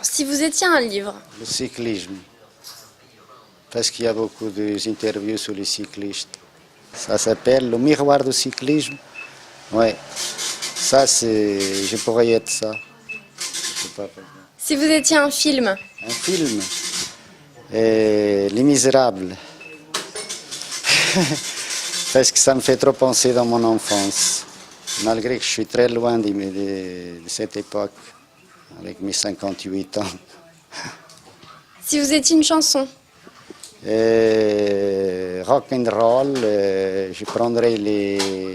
Si vous étiez un livre, Le cyclisme, parce qu'il y a beaucoup d'interviews sur les cyclistes. Ça s'appelle Le miroir du cyclisme. Ouais, ça c'est, je pourrais être ça. Je sais pas pourquoi. si vous étiez un film, Un film, Les Misérables, parce que ça me fait trop penser dans mon enfance, malgré que je suis très loin de cette époque, avec mes 58 ans. si vous étiez une chanson, Rock and roll, je prendrais les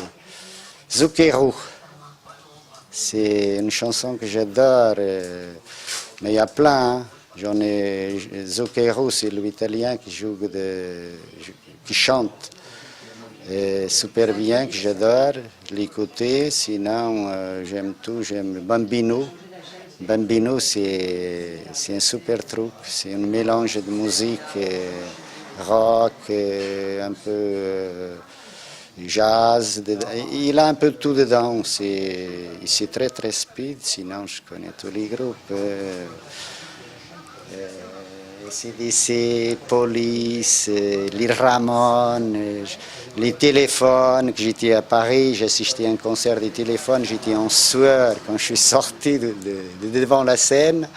Zucchero. C'est une chanson que j'adore, mais il y a plein. Hein. J'en ai Zucchero, c'est l'italien qui chante super bien, que j'adore l'écouter. Sinon, j'aime tout, j'aime Bambino. Bambino, c'est un super truc, c'est un mélange de musique rock, un peu jazz, il a un peu tout dedans, c'est très très speed, sinon je connais tous les groupes. CDC, Police, les Ramones, les téléphones, que j'étais à Paris, j'ai assisté à un concert des téléphones, j'étais en sueur quand je suis sorti de devant la scène.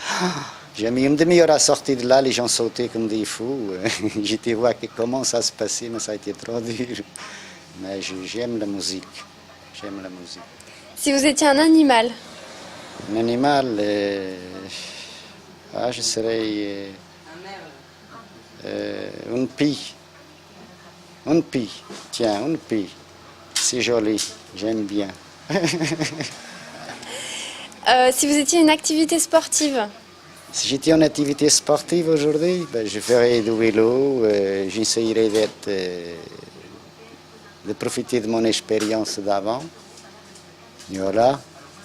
J'ai mis une demi-heure à sortir de là, les gens sautaient comme des fous. J'étais voir comment ça se passait, mais ça a été trop dur. Mais j'aime la musique, j'aime la musique. si vous étiez un animal, Un animal, je serais une pie. Une pie, tiens, une pie. C'est joli, j'aime bien. si vous étiez une activité sportive, Si j'étais en activité sportive aujourd'hui, je ferais du vélo, j'essayerais de profiter de mon expérience d'avant. Et voilà,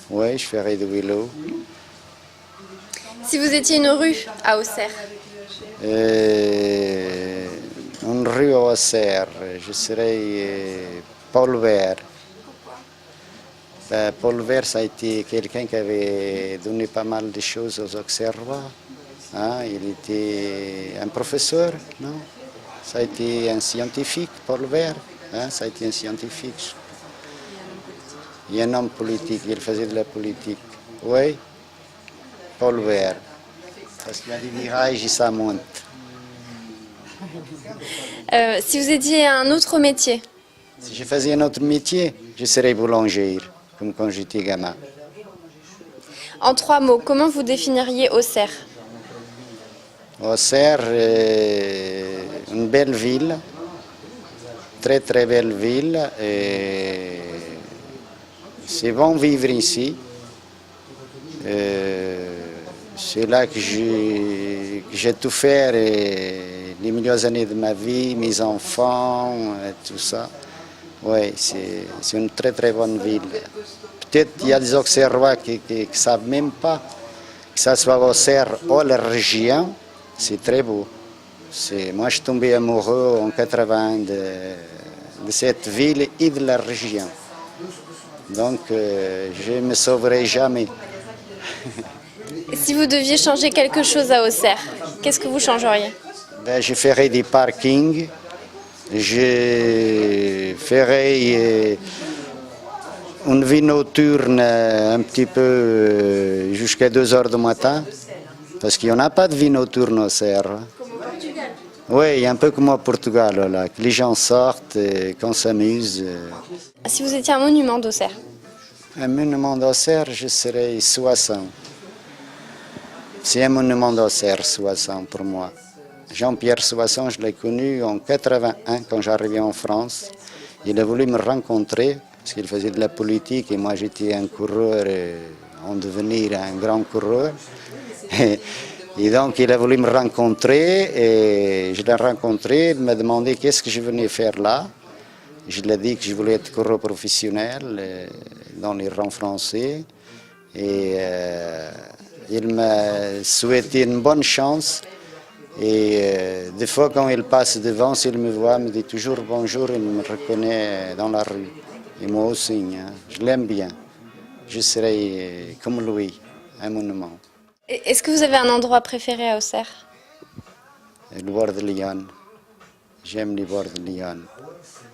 oui, je ferais du vélo. si vous étiez une rue à Auxerre, Une rue à Auxerre, je serais Paul Vert. Paul Vert, ça a été quelqu'un qui avait donné pas mal de choses aux Auxerrois. Hein, il était un professeur, non? Ça a été un scientifique, Paul Vert. Hein, ça a été un scientifique. Il y a un homme politique, il faisait de la politique. Oui, Paul Vert. Parce qu'il y a des virages et ça monte. si vous étiez un autre métier, Si je faisais un autre métier, je serais boulanger, comme quand j'étais gamin. en 3 mots, comment vous définiriez Auxerre? Auxerre, une belle ville, très très belle ville. C'est bon vivre ici. C'est là que j'ai tout fait, les meilleures années de ma vie, mes enfants, tout ça. Oui, c'est une très très bonne ville. Peut-être qu'il y a des Auxerrois qui ne savent même pas que ça soit Auxerre ou la région, c'est très beau. Moi, je suis tombé amoureux en 80 de cette ville et de la région. Donc, je ne me sauverai jamais. Si vous deviez changer quelque chose à Auxerre, qu'est-ce que vous changeriez? Je ferai des parkings, je ferai une vie nocturne un petit peu jusqu'à 2 heures du matin, parce qu'il n'y en a pas de vie nocturne au Auxerre. Oui, un peu comme au Portugal, là, que les gens sortent, qu'on s'amuse. Si vous étiez un monument d'Auxerre, Un monument d'Auxerre, je serais Soissons. C'est un monument d'Auxerre, Soissons, pour moi. Jean-Pierre Soissons, je l'ai connu en 81 quand j'arrivais en France. Il a voulu me rencontrer parce qu'il faisait de la politique et moi j'étais un coureur, en devenir un grand coureur. Et donc il a voulu me rencontrer et je l'ai rencontré, il m'a demandé qu'est-ce que je venais faire là. Je lui ai dit que je voulais être coureur professionnel dans les rangs français. Et il m'a souhaité une bonne chance. Et des fois, quand il passe devant, s'il me voit, il me dit toujours bonjour, il me reconnaît dans la rue. Et moi aussi, hein, je l'aime bien. Je serai comme lui, un monument. Est-ce que vous avez un endroit préféré à Auxerre? Le bord de Lyon. J'aime les bords de Lyon.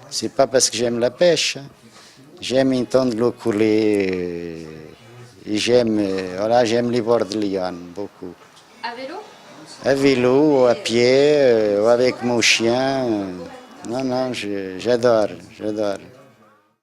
C'est pas parce que j'aime la pêche. J'aime entendre l'eau couler. Et j'aime les bords de Lyon beaucoup. À vélo? À vélo, à pied, ou avec mon chien. Non, j'adore.